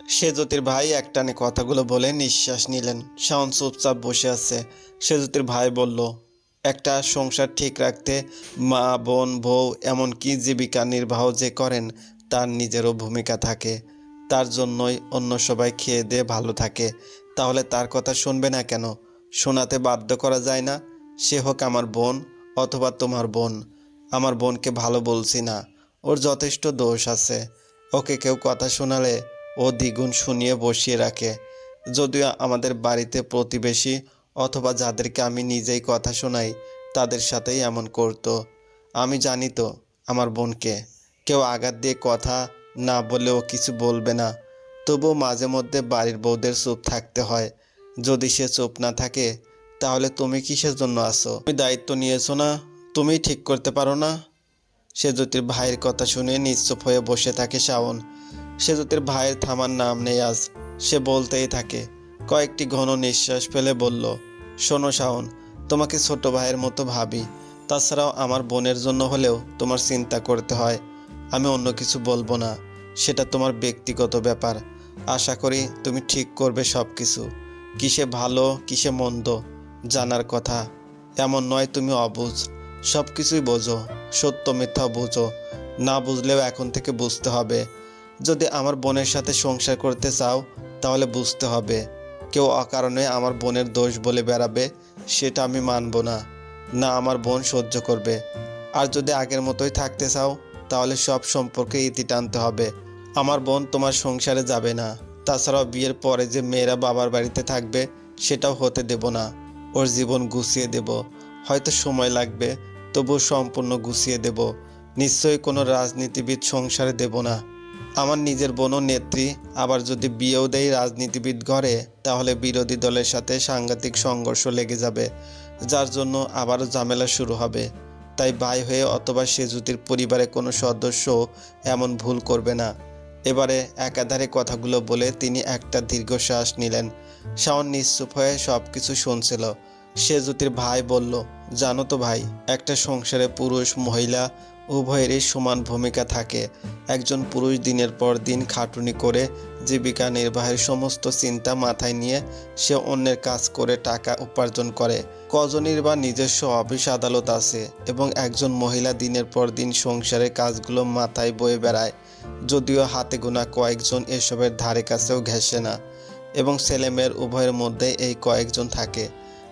সেজুতির ভাই একটানে কথাগুলো বলে নিঃশ্বাস নিলেন। শাওন চুপচাপ বসে আছে। সেজুতির ভাই বলল, একটা সংসার ঠিক রাখতে মা, বোন, বউ এমনকি জীবিকা নির্বাহ যে করেন তার নিজেরও ভূমিকা থাকে। তার জন্যই অন্য সবাই খেয়ে দিয়ে ভালো থাকে। তাহলে তার কথা শুনবে না কেন? শোনাতে বাধ্য করা যায় না? সে হোক আমার বোন অথবা তোমার বোন। আমার বোনকে ভালো বলছি না, ওর যথেষ্ট দোষ আছে। ওকে কেউ কথা শোনালে ও দ্বিগুণ শুনিয়ে বসিয়ে রাখে। যদিও আমাদের বাড়িতে প্রতিবেশী অথবা যাদেরকে আমি নিজেই কথা শোনাই তাদের সাথেই এমন করতো। আমি জানি তো আমার বোনকে কেউ আঘাত দিয়ে কথা না বলেও কিছু বলবে না। তবুও মাঝে মধ্যে বাড়ির বউদের চুপ থাকতে হয়। যদি সে চুপ না থাকে তাহলে তুমি কিসের জন্য আসো? তুমি দায়িত্ব নিয়েছো না? তুমিই ঠিক করতে পারো না? সেজুতির ভাইয়ের কথা শুনে নিশ্চুপ হয়ে বসে থাকে শাওন। সেজুতির ভাইয়ের থামার নাম নেই আজ। সে বলতেই থাকে। কয়েকটি ঘন নিঃশ্বাস ফেলে বলল, শোনো শাওন, তোমাকে ছোট ভাইয়ের মতো ভাবি। তাছাড়াও আমার বোনের জন্য হলেও তোমার চিন্তা করতে হয়। আমি অন্য কিছু বলবো না, সেটা তোমার ব্যক্তিগত ব্যাপার। আশা করি তুমি ঠিক করবে সব কিছু। কিসে ভালো কিসে মন্দ জানার কথা। এমন নয় তুমি অবুঝ, সব কিছুই বোঝো, সত্য মিথ্যা বোঝো। না বুঝলেও এখন থেকে বুঝতে হবে। যদি আমার বোনের সাথে সংসার করতে চাও তাহলে বুঝতে হবে, কেউ অকারণে আমার বোনের দোষ বলে বেড়াবে সেটা আমি মানব না। না আমার বোন সহ্য করবে। আর যদি আগের মতোই থাকতে চাও তাহলে সব সম্পর্কে ইতি টানতে হবে। আমার বোন তোমার সংসারে যাবে না। তাছাড়াও বিয়ের পরে যে মেয়েরা বাবার বাড়িতে থাকবে সেটাও হতে দেব না। ওর জীবন গুছিয়ে দেব। হয়তো সময় লাগবে, তবুও সম্পূর্ণ গুছিয়ে দেব। নিশ্চয়ই কোনো রাজনীতিবিদ সংসারে দেব না। আমার নিজের বোনও নেত্রী, আবার যদি বিয়েও দেয় রাজনীতিবিদ ঘরে তাহলে বিরোধী দলের সাথে সাংঘাতিক সংঘর্ষ লেগে যাবে, যার জন্য আবারও ঝামেলা শুরু হবে। তাই ভাই হয়ে অথবা সেজুতির পরিবারে কোনো সদস্য এমন ভুল করবে না। এবারে একাধারে কথাগুলো বলে তিনি একটা দীর্ঘশ্বাস নিলেন। শাওন নিশ্চুপ হয়ে সব কিছু শুনছিল। সেজুতির ভাই বলল, জানো তো ভাই, একটা সংসারে পুরুষ মহিলা উভয়েরই সমান ভূমিকা থাকে। একজন পুরুষ দিনের পর দিন খাটুনি করে জীবিকা নির্বাহের সমস্ত চিন্তা মাথায় নিয়ে সে অন্যের কাজ করে টাকা উপার্জন করে। কজনের বা নিজস্ব অফিস আদালত আছে, এবং একজন মহিলা দিনের পর দিন সংসারের কাজগুলো মাথায় বয়ে বেড়ায়। যদিও হাতে গোনা কয়েকজন এসবের ধারে কাছেও ঘেঁষে না, এবং ছেলেমেয়ের উভয়ের মধ্যে এই কয়েকজন থাকে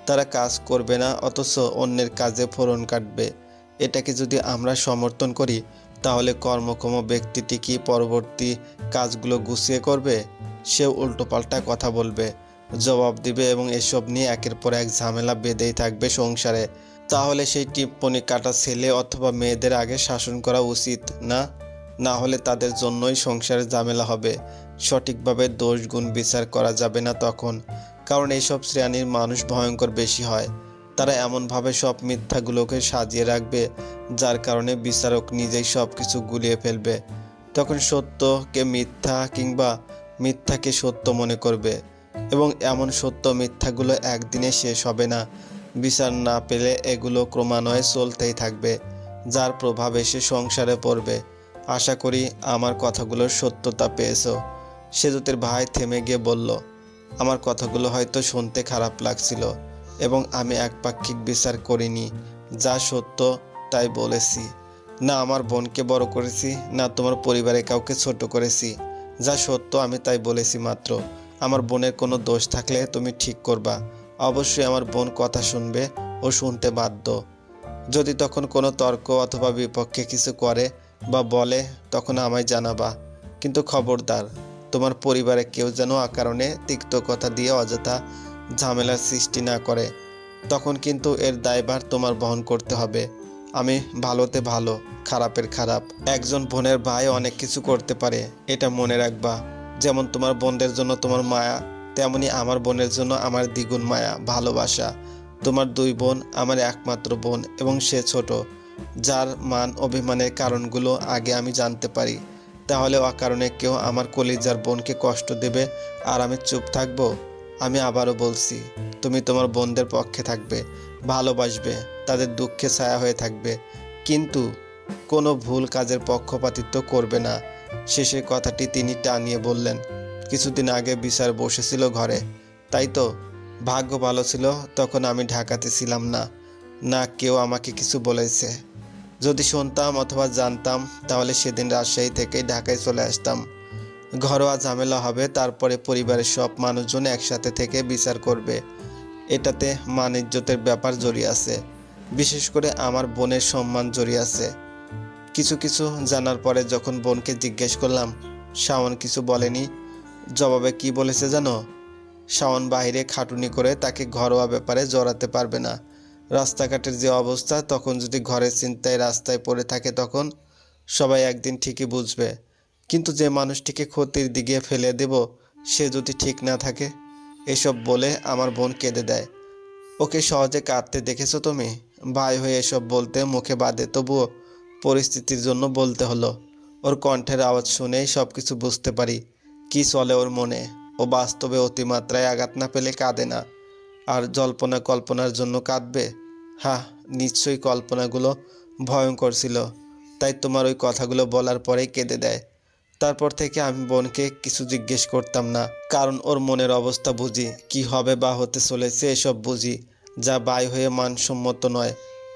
তারা কাজ করবে না অথচ অন্যের কাজে ফোড়ন কাটবে। এটাকে যদি আমরা সমর্থন করি তাহলে কর্মক্ষম ব্যক্তিটি কি পরবর্তী কাজগুলো গুছিয়ে করবে? সেও উল্টোপাল্টা কথা বলবে, জবাব দিবে, এবং এসব নিয়ে একের পর এক ঝামেলা বেঁধেই থাকবে সংসারে। তাহলে সেই টিপ্পনি কাটা ছেলে অথবা মেয়েদের আগে শাসন করা উচিত না? না হলে তাদের জন্যই সংসারে ঝামেলা হবে। সঠিকভাবে দোষ গুণ বিচার করা যাবে না তখন, কারণ এইসব শ্রেণীর মানুষ ভয়ঙ্কর বেশি হয়। তারা এমনভাবে সব মিথ্যাগুলোকে সাজিয়ে রাখবে যার কারণে বিচারক নিজেই সব কিছু গুলিয়ে ফেলবে। তখন সত্যকে মিথ্যা কিংবা মিথ্যাকে সত্য মনে করবে, এবং এমন সত্য মিথ্যাগুলো একদিনে শেষ হবে না। বিচার না পেলে এগুলো ক্রমান্বয়ে চলতেই থাকবে, যার প্রভাব এসে সংসারে পড়বে। আশা করি আমার কথাগুলোর সত্যতা পেয়েছো। সেজুতের ভাই থেমে গিয়ে বলল, আমার কথাগুলো হয়তো শুনতে খারাপ লাগছিল, এবং আমি একপাক্ষিক বিচার করিনি। যা সত্য তাই বলেছি। না আমার বোনকে বড় করেছি, না তোমার পরিবারে কাউকে ছোট করেছি। যা সত্য আমি তাই বলেছি মাত্র। আমার বোনের কোনো দোষ থাকলে তুমি ঠিক করবা। অবশ্যই আমার বোন কথা শুনবে ও শুনতে বাধ্য। যদি তখন কোনো তর্ক অথবা বিপক্ষে কিছু করে বা বলে তখন আমায় জানাবা। কিন্তু খবরদার, তোমার পরিবারে কেউ যেন অকারণে তিক্ত কথা দিয়ে অযথা ঝামেলার সৃষ্টি না করে। তখন কিন্তু এর দায়ভার তোমার বহন করতে হবে। আমি ভালোতে ভালো, খারাপের খারাপ। একজন বোনের ভাই অনেক কিছু করতে পারে, এটা মনে রাখবা। যেমন তোমার বোনদের জন্য তোমার মায়া, তেমনি আমার বোনের জন্য আমার দ্বিগুণ মায়া, ভালোবাসা। তোমার দুই বোন, আমার একমাত্র বোন, এবং সে ছোট, যার মান অভিমানের কারণগুলো আগে আমি জানতে পারি। তাহলে অকারণে কেউ আমার কলিজার বোনকে কষ্ট দেবে আর আমি চুপ থাকবো? আমি আবারও বলছি, তুমি তোমার বোনদের পক্ষে থাকবে, ভালোবাসবে, তাদের দুঃখে ছায়া হয়ে থাকবে, কিন্তু কোনো ভুল কাজের পক্ষপাতিত্ব করবে না। শেষের কথাটি তিনি টানিয়ে বললেন। কিছুদিন আগে বিচার বসেছিল ঘরে। তাই তো? ভাগ্য ভালো ছিল তখন আমি ঢাকাতে ছিলাম না, না কেউ আমাকে কিছু বলেছে। যদি শুনতাম অথবা জানতাম তাহলে সেদিন রাজশাহী থেকেই ঢাকায় চলে আসতাম। ঘরোয়া ঝামেলা হবে, তারপরে পরিবারের সব মানুষজন একসাথে থেকে বিচার করবে। এটাতে মান ইজ্জতের ব্যাপার জড়িয়ে আছে, বিশেষ করে আমার বোনের সম্মান জড়িয়ে আছে। কিছু কিছু জানার পরে যখন বোনকে জিজ্ঞেস করলাম, শাওন কিছু বলেনি। জবাবে কি বলেছে জানো? শাওন বাইরে খাটুনি করে তাকে ঘরোয়া ব্যাপারে জড়াতে পারবে না। রাস্তাঘাটের যে অবস্থা, তখন যদি ঘরের চিন্তায় রাস্তায় পড়ে থাকে তখন সবাই একদিন ঠিকই বুঝবে। কিন্তু যে মানুষটিকে ক্ষতির দিকে ফেলে দেব, সে যদি ঠিক না থাকে। এসব বলে আমার বোন কেঁদে দেয়। ওকে সহজে কাঁদতে দেখেছো তুমি? ভাই হয়ে এসব বলতে মুখে বাদে, তবুও পরিস্থিতির জন্য বলতে হলো। ওর কণ্ঠের আওয়াজ শুনেই সব কিছু বুঝতে পারি কি চলে ওর মনে। ও বাস্তবে অতিমাত্রায় আঘাত না পেলে কাঁদে না, আর জল্পনা কল্পনার জন্য কাঁদবে। হ্যাঁ, নিশ্চয়ই কল্পনাগুলো ভয়ঙ্কর ছিল, তাই তোমার ওই কথাগুলো বলার পরেই কেঁদে দেয়। তারপর থেকে আমি বোনকে কিছু জিজ্ঞেস করতাম না, কারণ ওর মনের অবস্থা বুঝি, কি হবে বা হতে চলেছে এসব বুঝি, যা বাই হয়ে মানসম্মত নয়।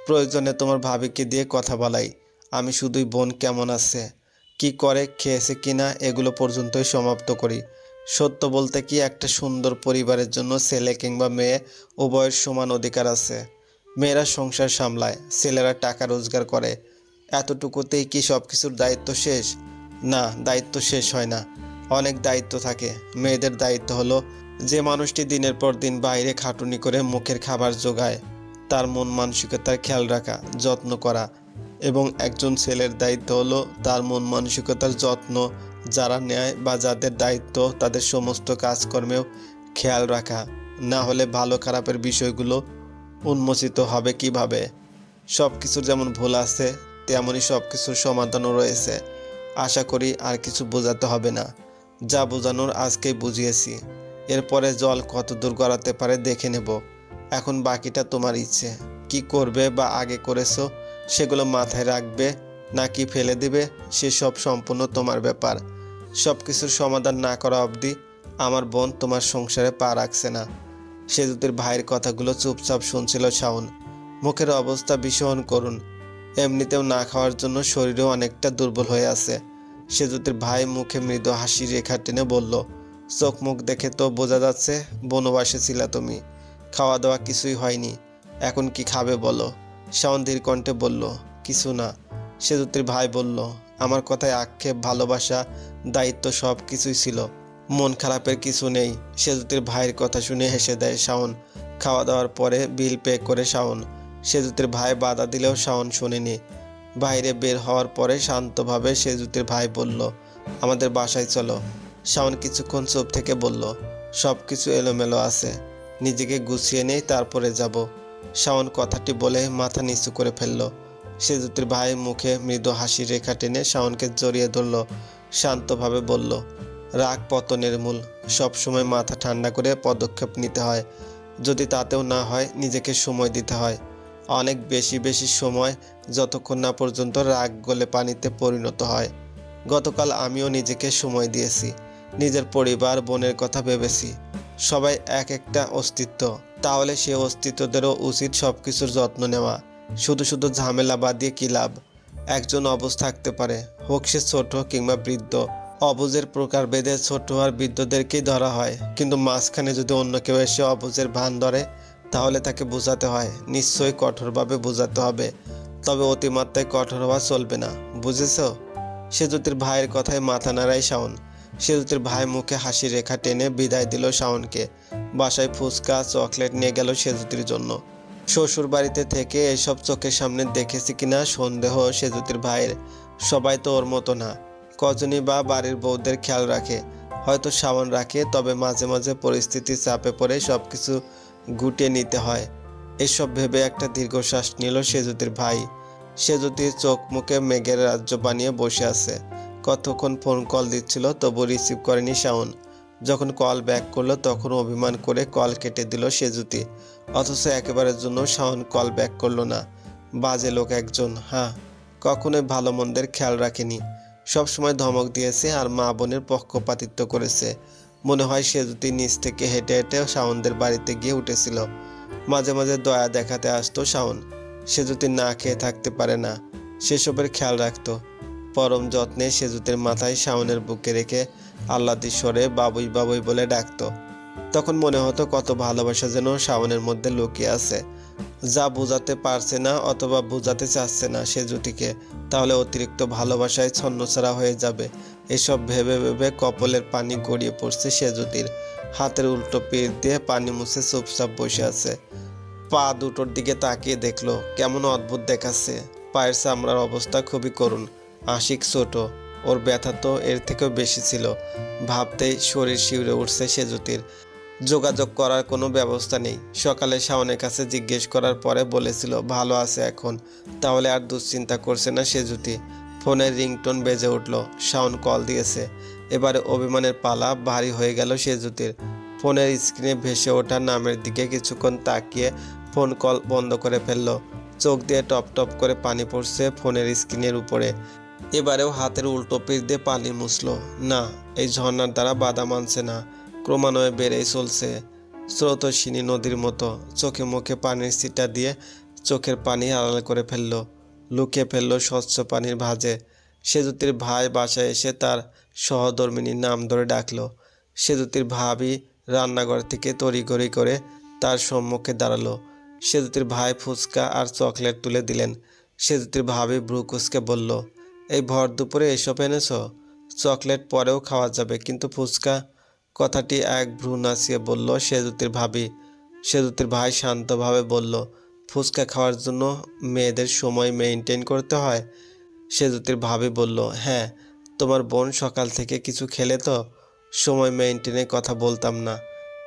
প্রয়োজনে তোমার ভাবিকে দিয়ে কথা বলাই। আমি শুধুই বোন কেমন আছে, কি করে, খেয়েছে কিনা, এগুলো পর্যন্তই সমাপ্ত করি। সত্য বলতে কি, একটা সুন্দর পরিবারের জন্য ছেলে কিংবা মেয়ে উভয়ের সমান অধিকার আছে। মেয়েরা সংসার সামলায়, ছেলেরা টাকা রোজগার করে। এতটুকুতেই কি সব কিছুর দায়িত্ব শেষ? না, দায়িত্ব শেষ হয় না। অনেক দায়িত্ব থাকে। মেয়েদের দায়িত্ব হলো যে মানুষটি দিনের পর দিন বাইরে খাটুনি করে মুখের খাবার জোগায় তার মন মানসিকতার খেয়াল রাখা, যত্ন করা। এবং একজন ছেলের দায়িত্ব হলো তার মন মানসিকতার যত্ন যারা নেয় বা যাদের দায়িত্ব তাদের সমস্ত কাজকর্মেও খেয়াল রাখা। না হলে ভালো খারাপের বিষয়গুলো উন্মোচিত হবে কিভাবে? সব কিছুর যেমন ভুল আছে, তেমনই সব কিছুর সমাধানও রয়েছে। আশা করি আর কিছু বোঝাতে হবে না। যা বোঝানোর আজকেই বুঝিয়েছি। এরপরে জল কত দূর গড়াতে পারে দেখে নেব। এখন বাকিটা তোমার ইচ্ছে। কি করবে বা আগে করেছো সেগুলো মাথায় রাখবে নাকি ফেলে দিবে, সেসব সম্পূর্ণ তোমার ব্যাপার। সব কিছুর সমাধান না করা অবধি আমার বোন তোমার সংসারে পা রাখছে না। সেজুতির ভাইয়ের কথাগুলো চুপচাপ শুনছিল শাওন। মুখের অবস্থা ভীষণ করুণ। এমনিতেও না খাওয়ার জন্য শরীরেও অনেকটা দুর্বল হয়ে আছে। সেজুতির ভাই মুখে মৃদু হাসি রেখা টেনে বলল, চোখ মুখ দেখে তো বোঝা যাচ্ছে বনবাসে ছিলা তুমি। খাওয়া দাওয়া কিছুই হয়নি। এখন কি খাবে বলো? শাওন ধীর কণ্ঠে বলল, কিছু না। সেজুতির ভাই বলল, আমার কথায় আক্ষেপ, ভালোবাসা, দায়িত্ব সব কিছুই ছিল। মন খারাপের কিছু নেই। সেজুতির ভাইয়ের কথা শুনে হেসে দেয় শাওন। খাওয়া দাওয়ার পরে বিল পে করে শাওন। সেজুতির ভাই বাধা দিলেও শাওন শোনেনি। বাইরে বের হওয়ার পরে শান্তভাবে সেজুতির ভাই বলল, আমাদের বাসায় চলো। শাওন কিছুক্ষণ চুপ থেকে বলল, সব কিছু এলোমেলো আছে, নিজেকে গুছিয়ে নেই তারপরে যাব। শাওন কথাটি বলে মাথা নিচু করে ফেলল। সেজুতির ভাই মুখে মৃদু হাসি রেখা টেনে শাওনকে জড়িয়ে ধরল। শান্তভাবে বলল, রাগ পতনের মূল। সবসময় মাথা ঠান্ডা করে পদক্ষেপ নিতে হয়। যদি তাতেও না হয়, নিজেকে সময় দিতে হয়। অনেক বেশি বেশি সময়, যতক্ষণ না পর্যন্ত রাগ গলে পানিতে পরিণত হয়। গতকাল আমিও নিজেকে সময় দিয়েছি। নিজের পরিবার, বোনের কথা ভেবেছি। সবাই এক একটা অস্তিত্ব। তাহলে সে অস্তিত্বদেরও উচিত সব কিছুর যত্ন নেওয়া। শুধু শুধু ঝামেলা বাঁধিয়ে কী লাভ? একজন অবুঝ থাকতে পারে, হোক সে ছোট কিংবা বৃদ্ধ। অবুঝের প্রকারভেদে ছোট আর বৃদ্ধদেরকেই ধরা হয়, কিন্তু মাঝখানে যদি অন্য কেউ এসে অবুঝের ভান ধরে তাহলে তাকে বোঝাতে হয়, নিশ্চয়ই কঠোরভাবে বোঝাতে হবে। তবে অতিমাত্রায় কঠোর হওয়া চলবে না, বুঝেছ? সেজুতির ভাইয়ের কথায় মাথা নাড়ায় শাওন। সেজুতির ভাই মুখে হাসি রেখা টেনে বিদায় দিল শাওনকে। বাসায় ফুচকা চকলেট নিয়ে গেল সেজুতির জন্য। শ্বশুর বাড়িতে থেকে এসব চোখের সামনে দেখেছি কিনা সন্দেহ সেজুতির ভাইয়ের। সবাই তো ওর মতো না। কজনই বা বাড়ির বউদের খেয়াল রাখে, হয়তো শাওন রাখে, তবে মাঝে মাঝে পরিস্থিতির চাপে পড়ে সব কিছু গুটিয়ে নিতে হয়। এসব ভেবে একটা দীর্ঘশ্বাস নিল সেজুতির ভাই। সেজুতির চোখ মুখে মেঘের রাজ্য বানিয়ে বসে আছে। কতক্ষণ ফোন কল দিচ্ছিল, তবু রিসিভ করেনি শাওন। যখন কল ব্যাক করলো তখন অভিমান করে কল কেটে দিল সেজুতি। অথচ একেবারের জন্য শাওন কল ব্যাক করলো না। বাজে লোক একজন। হ্যাঁ, কখনোই ভালো মন্দের খেয়াল রাখেনি। সব সময় ধমক দিয়েছে আর মা বোনের পক্ষপাতিত্ব করেছে। মনে হয় সেজুতি নিচ থেকে হেঁটে হেঁটে শাওনদের বাড়িতে গিয়ে উঠেছিল। মাঝে মাঝে দয়া দেখাতে আসতো শাওন। সেজুতি না খেয়ে থাকতে পারে না, সেসবের খেয়াল রাখতো। পরম যত্নে সেজুতির মাথায় শাওনের বুকে রেখে আহ্লাদি স্বরে বাবুই বাবুই বলে ডাকতো। তখন মনে হতো কত ভালোবাসা যেন শাওনের মধ্যে লুকিয়ে আছে, যা বোঝাতে পারছে না অথবা বোঝাতে চাচ্ছে না সেজুতিকে, তাহলে অতিরিক্ত ভালোবাসায় ছন্নছাড়া হয়ে যাবে। এসব ভেবে ভেবে কপালের পানি গড়িয়ে পড়ছে সেজুতির। হাতের উল্টো পিঠ দিয়ে পানি মুছে চুপচাপ বসে আছে। পা দুটোর দিকে তাকিয়ে দেখলো, কেমন অদ্ভুত দেখাচ্ছে। পায়ের চামড়ার অবস্থা খুবই করুণ। আশিক ছোট, ওর ব্যথা তো এর থেকেও বেশি ছিল। ভাবতেই শরীর শিউরে উঠছে সেজুতির। যোগাযোগ করার কোনো ব্যবস্থা নেই। সকালে শাওনের কাছে জিজ্ঞেস করার পরে বলেছিল ভালো আছে এখন, তাহলে আর দুশ্চিন্তা করছে না সেজুতি। ফোনের রিংটোন বেজে উঠল। শাওন কল দিয়েছে। এবারে অভিমানের পালা ভারী হয়ে গেল সেজুতির। ফোনের স্ক্রিনে ভেসে ওঠা নামের দিকে কিছুক্ষণ তাকিয়ে ফোন কল বন্ধ করে ফেলল। চোখ দিয়ে টপ টপ করে পানি পড়ছে ফোনের স্ক্রিনের উপরে। এবারেও হাতের উল্টো পিঠ দিয়ে পানি মুছলো। না, এই ঝর্ণার দ্বারা বাধা মানছে না, ক্রমান্বয়ে বেড়েই চলছে। স্রোতস্বিনী নদীর মতো চোখে মুখে পানির ছিটা দিয়ে চোখের পানি আড়াল করে ফেললো, লুকিয়ে ফেললো স্বচ্ছ পানির ভাঁজে। সেজুতির ভাই বাসায় এসে তার সহধর্মিনীর নাম ধরে ডাকলো। সেজুতির ভাবি রান্নাঘর থেকে তড়িঘড়ি করে তার সম্মুখে দাঁড়ালো। সেজুতির ভাই ফুচকা আর চকলেট তুলে দিলেন। সেজুতির ভাবি ভ্রু কুঁচকে বলল, এই ভর দুপুরে এসব এনেছো? চকলেট পরেও খাওয়া যাবে, কিন্তু ফুচকা? কথাটি এক ভ্রু নাচিয়ে বলল সেজুতির ভাবি। সেজুতির ভাই শান্তভাবে বলল, ফুচকা খাওয়ার জন্য মেয়েদের সময় মেনটেন করতে হয়। সেজুতির ভাবি বলল, হ্যাঁ, তোমার বোন সকাল থেকে কিছু খেলে তো? সময় মেনটেনের কথা বলতাম না।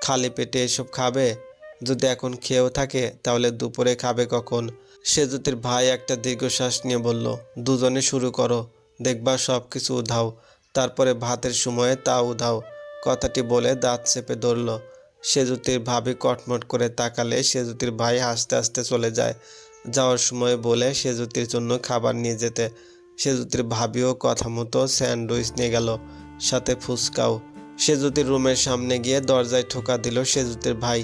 খালি পেটে এসব খাবে? যদি এখন খেয়েও থাকে তাহলে দুপুরে খাবে কখন? সেজুতির ভাই একটা দীর্ঘশ্বাস নিয়ে বলল, দুজনে শুরু করো, দেখবা সব কিছু উধাও, তারপরে ভাতের সময়ে তা উধাও। কথাটি বলে দাঁত চেপে ধরল। সেজুতির ভাবি কটমট করে তাকালে সেজুতির ভাই হাসতে হাসতে চলে যায়। যাওয়ার সময় বলে সেজুতির জন্য খাবার নিয়ে যেতে। সেজুতির ভাবিও কথা মতো স্যান্ডউইচ নিয়ে গেল, সাথে ফুচকাও। সেজুতির রুমের সামনে গিয়ে দরজায় ঠোকা দিল সেজুতির ভাই।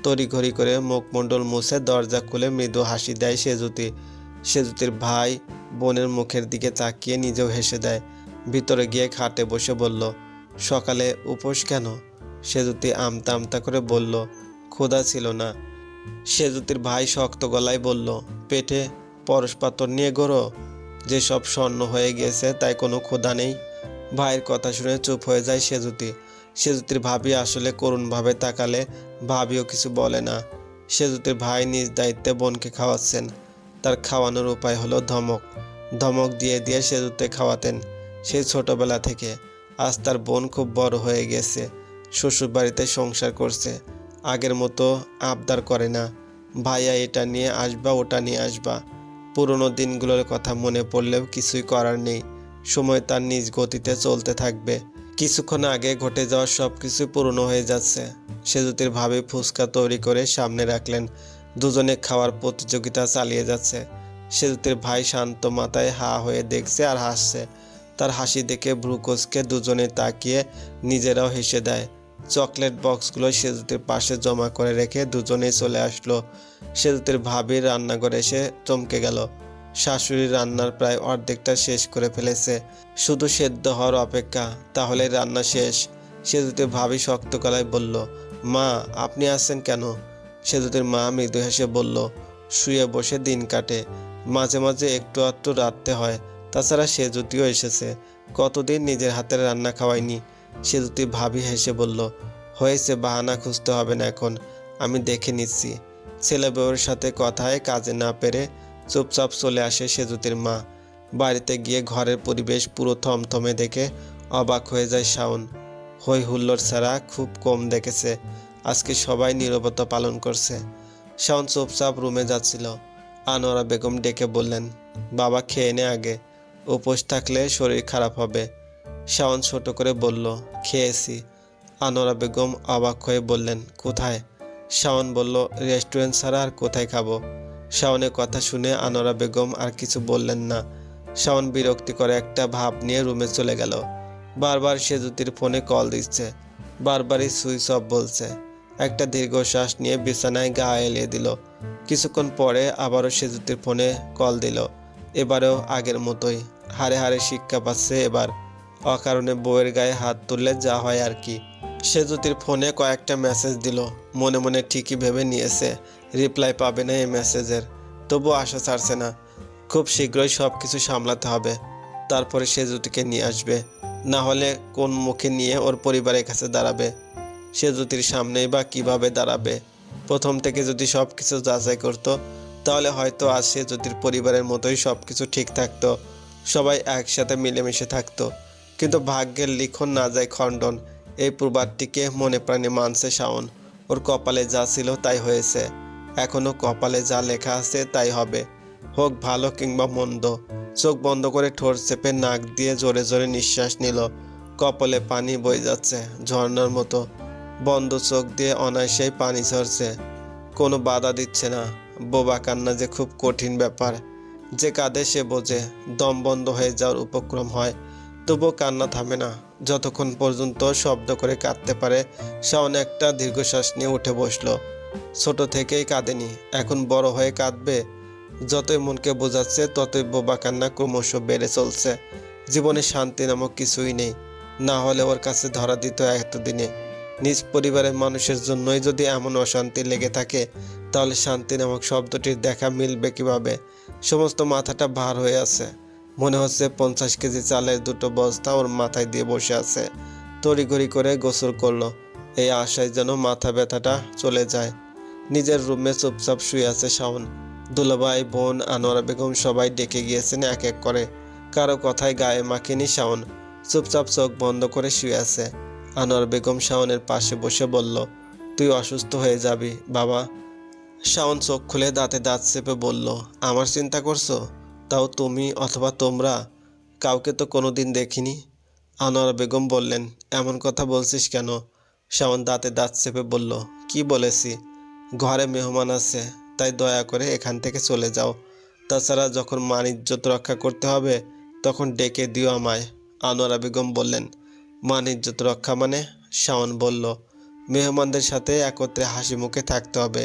তড়িঘড়ি করে মুখমণ্ডল মুছে দরজা খুলে মৃদু হাসি দেয় সেজুতি। সেজুতির ভাই বোনের মুখের দিকে তাকিয়ে নিজেও হেসে দেয়। ভিতরে গিয়ে খাটে বসে বলল, সকালে উপোস কেন? সেজুতি আমতা আমতা করে বলল, ক্ষুধা ছিল না। সেজুতির ভাই শক্ত গলায় বলল, পেটে পরশ পাথর নিয়ে গড়ো, যেসব স্বর্ণ হয়ে গেছে তাই কোনো ক্ষুধা নেই? ভাইয়ের কথা শুনে চুপ হয়ে যায় সেজুতি। সেজুতির ভাবি আসলে করুণভাবে তাকালে ভাবিও কিছু বলে না। সেজুতির ভাই নিজ দায়িত্বে বোনকে খাওয়াচ্ছেন। তার খাওয়ানোর উপায় হলো ধমক। ধমক দিয়ে দিয়ে সেজুতে খাওয়াতেন সেই ছোটবেলা থেকে। আজ তার বোন খুব বড় হয়ে গেছে, শ্বশুরবাড়িতে সংসার করছে, আগের মতো আবদার করে না, ভাইয়া এটা নিয়ে আসবা ওটা নিয়ে আসবা। পুরনো দিনগুলোর কথা মনে পড়লেও কিছুই করার নেই, সময় তার নিজ গতিতে চলতে থাকবে। কিছুক্ষণ আগে ঘটে যাওয়া সব কিছু পুরনো হয়ে যাচ্ছে। সেজুতির ভাবি ফুচকা তৈরি করে সামনে রাখলেন। দুজনে খাওয়ার প্রতিযোগিতা চালিয়ে যাচ্ছে। সেজুতির ভাই শান্ত মাথায় হা হয়ে দেখছে আর হাসছে। তার হাসি দেখে ভ্রু কুঁচকে দুজনে তাকিয়ে নিজেরাও হেসে দেয়। চকলেট বক্সগুলো সেজুতির পাশে জমা করে রেখে দুজনেই চলে আসলো। সেজুতির ভাবির রান্নাঘরে এসে চমকে গেল। শাশুড়ি রান্নার প্রায় অর্ধেকটা শেষ করে ফেলেছে, শুধু সেদ্ধ হওয়ার অপেক্ষা, তাহলে রান্না শেষ। সেজুতির ভাবি শক্ত গলায় বলল, মা আপনি আসছেন কেন? সেজুতির মা মৃদু হেসে বলল, শুয়ে বসে দিন কাটে, মাঝে মাঝে একটু আধটু রাঁধতে হয়, তাছাড়া সেজুতিও এসেছে, কতদিন নিজের হাতের রান্না খাওয়াইনি। সেজুতি ভাবি হেসে বলল, হয়েছে, বাহানা খুঁজতে হবে না এখন, আমি দেখে নিচ্ছি। ছেলে বউয়ের সাথে কথায় কাজে না পেরে চুপচাপ চলে আসে সেজুতির মা। বাড়িতে গিয়ে ঘরের পরিবেশ পুরো থমথমে দেখে অবাক হয়ে যায় শাওন। হই হুল্লোড় ছাড়া খুব কম দেখেছে, আজকে সবাই নীরবতা পালন করছে। শাওন চুপচাপ রুমে যাচ্ছিল। আনোয়ারা বেগম ডেকে বললেন, বাবা খেয়ে নে আগে, উপোস থাকলে শরীর খারাপ হবে। শাওন ছোট করে বলল, খেয়েছি। আনোয়ারা বেগম অবাক হয়ে বললেন, কোথায়? শাওন বলল, রেস্টুরেন্ট ছাড়া আর কোথায় খাবো? শাওনের কথা শুনে আনোয়ারা বেগম আর কিছু বললেন না। শাওন বিরক্তি করে একটা ভাব নিয়ে রুমে চলে গেল। বারবার সেজুতির ফোনে কল দিচ্ছে, বারবারই সুইচ অফ বলছে। একটা দীর্ঘশ্বাস নিয়ে বিছানায় গা এলিয়ে দিল। কিছুক্ষণ পরে আবারও সেজুতির ফোনে কল দিল। এবারেও আগের মতোই। হাড়ে হাড়ে শিক্ষা পাচ্ছে এবার। অকারণে বউয়ের গায়ে হাত তুললে যা হয় আর কি। সেজুতির ফোনে কয়েকটা মেসেজ দিল। মনে মনে ঠিকই ভেবে নিয়েছে রিপ্লাই পাবে না এই মেসেজের, তবু আশা ছাড়ছে না। খুব শীঘ্রই সব কিছু সামলাতে হবে। তারপরে সেজুতিকে নিয়ে আসবে, না হলে কোন মুখে নিয়ে ওর পরিবারের কাছে দাঁড়াবে। সেজুতির সামনেই বা কিভাবে দাঁড়াবে? প্রথম থেকে যদি সব কিছু যাচাই করতো, তাহলে হয়তো আজ সেজুতির পরিবারের মতোই সব কিছু ঠিক থাকতো, সবাই একসাথে মিলেমিশে থাকতো। কিন্তু ভাগ্যের লিখন না যায় খণ্ডন, এই প্রবাদটিকে মনে প্রাণে মানছে শাওন। ওর কপালে যা ছিল তাই হয়েছে, এখনো কপালে যা লেখা আছে তাই হবে, হোক ভালো কিংবা মন্দ। চোখ বন্ধ করে ঠোঁট চেপে নাক দিয়ে জোরে জোরে নিঃশ্বাস নিল। কপালে পানি বয়ে যাচ্ছে ঝর্ণার মতো। বন্ধ চোখ দিয়ে অনায়াসেই পানি ঝরছে, কোনো বাধা দিচ্ছে না। বোবা কান্না যে খুব কঠিন ব্যাপার। যে কাঁদে সে বোঝে দম বন্ধ হয়ে যাওয়ার উপক্রম হয়, তবুও কান্না থামে না যতক্ষণ পর্যন্ত শব্দ করে কাঁদতে পারে। শাওন একটা দীর্ঘশ্বাস নিয়ে উঠে বসলো। ছোট থেকেই কাঁদেনি, এখন বড় হয়ে কাঁদবে। যতই মনকে বোঝাচ্ছে ততই বোবা কান্না ক্রমশ বেড়ে চলছে। জীবনে শান্তি নামক কিছুই নেই, না হলে ওর কাছে ধরা দিত এতদিনে। নিজ পরিবারের মানুষের জন্যই যদি এমন অশান্তি লেগে থাকে, তাহলে শান্তি নামক শব্দটির দেখা মিলবে কিভাবে? সমস্ত মাথাটা ভার হয়ে আছে। মনে হচ্ছে 50 কেজি চালের দুটো বস্তা ওর মাথায় দিয়ে বসে আছে। তড়িঘড়ি করে গোসল করলো, এই আশায় যেন মাথা ব্যথাটা চলে যায়। নিজের রুমে চুপচাপ শুয়ে আছে শাওন। দুলাভাই, বোন, আনোয়ারা বেগম সবাই ডেকে গিয়েছেন এক এক করে। কারো কথায় গায়ে মাখেনি শাওন, চুপচাপ চোখ বন্ধ করে শুয়ে আছে। আনোয়ারা বেগম শাওনের পাশে বসে বলল, তুই অসুস্থ হয়ে যাবি বাবা। শাওন চোখ খুলে দাঁতে দাঁত চেপে বলল, আমার চিন্তা করছো? তাও তুমি অথবা তোমরা? কাউকে তো কোনোদিন দেখিনি। আনোয়ারা বেগম বললেন, এমন কথা বলছিস কেন? শাওন দাঁতে দাঁত চেপে বলল, কি বলেছি? ঘরে মেহমান আছে, তাই দয়া করে এখান থেকে চলে যাও। তাছাড়া যখন মান ইজ্জত রক্ষা করতে হবে, তখন ডেকে দিও আমায়। আনোয়ারা বেগম বললেন, মান ইজ্জত রক্ষা মানে? শাওন বলল, মেহমানদের সাথে একত্রে হাসি মুখে থাকতে হবে,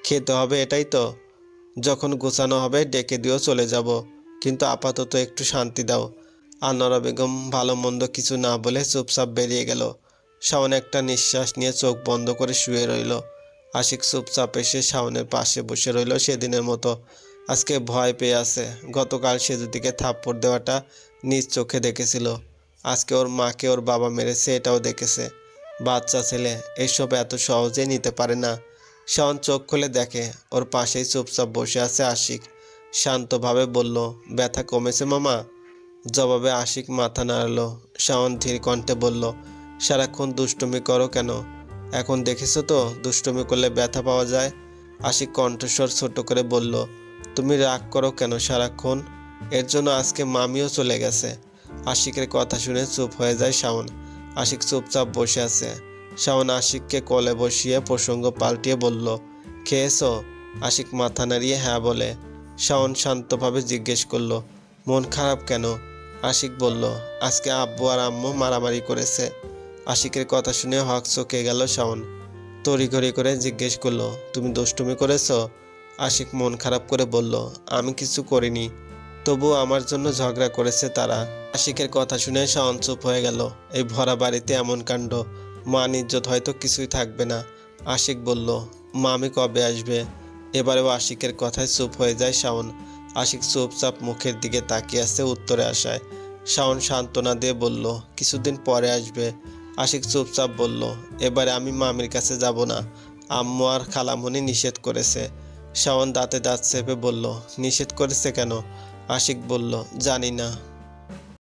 খেতে হবে, এটাই তো। যখন গোছানো হবে ডেকে দিও, চলে যাব, কিন্তু আপাতত একটু শান্তি দাও। আনোয়ারা বেগম ভালো মন্দ কিছু না বলে চুপচাপ বেরিয়ে গেল। শাওন একটা নিঃশ্বাস নিয়ে চোখ বন্ধ করে শুয়ে রইল। আশিক চুপচাপ এসে শাওনের পাশে বসে রইল সেদিনের মতো। আজকে ভয় পেয়ে আছে। গতকাল সেজুদিকে থাপ্পড় দেওয়াটা নিজ চোখে দেখেছিল, আজকে ওর মাকে ওর বাবা মেরেছে এটাও দেখেছে। বাচ্চা ছেলে, এসব এত সহজে নিতে পারে না। শাওন চোখ খুলে দেখে ওর পাশেই চুপচাপ বসে আছে আশিক। শান্তভাবে বলল, ব্যথা কমেছে মামা? জবাবে আশিক মাথা নাড়ালো। শাওন ধীর কণ্ঠে বলল, সারাক্ষণ দুষ্টুমি করো কেন? এখন দেখেছো তো দুষ্টুমি করলে ব্যথা পাওয়া যায়। আশিক কণ্ঠস্বর ছোট করে বলল, তুমি রাগ করো কেন সারাক্ষণ? এর জন্য আজকে মামিও চলে গেছে। আশিকের কথা শুনে চুপ হয়ে যায় শাওন। আশিক চুপচাপ বসে আছে। শাওন আশিককে কোলে বসিয়ে প্রসঙ্গ পাল্টিয়ে বলল, খেয়েছো? আশিক মাথা নাড়িয়ে হ্যাঁ বলে। শাওন শান্তভাবে জিজ্ঞেস করলো, মন খারাপ কেন? আশিক বলল, আজকে আব্বু আর আম্মু মারামারি করেছে। আশিকের কথা শুনে হক চকে গেল শাওন। তড়িঘড়ি করে জিজ্ঞেস করলো, তুমি দুষ্টুমি করেছো? আশিক মন খারাপ করে বলল, আমি কিছু করিনি, তবু আমার জন্য ঝগড়া করেছে তারা। আশিকের কথা শুনে শাওন চুপ হয়ে গেল। এই ভরা বাড়িতে এমন কাণ্ড, মান ইজ্জত হয়তো কিছুই থাকবে না। আশিক বলল, মামি কবে আসবে? এবারেও আশিকের কথায় চুপ হয়ে যায় শাওন। আশিক চুপচাপ মুখের দিকে তাকিয়ে আছে উত্তরে আসায়। শাওন সান্ত্বনা দিয়ে বলল, কিছুদিন পরে আসবে। আশিক চুপচাপ বলল, এবারে আমি মামির কাছে যাব না, আম্মু আর খালামণি নিষেধ করেছে। শাওন দাঁতে দাঁত চেপে বলল, নিষেধ করেছে কেন? আশিক বলল, জানি না।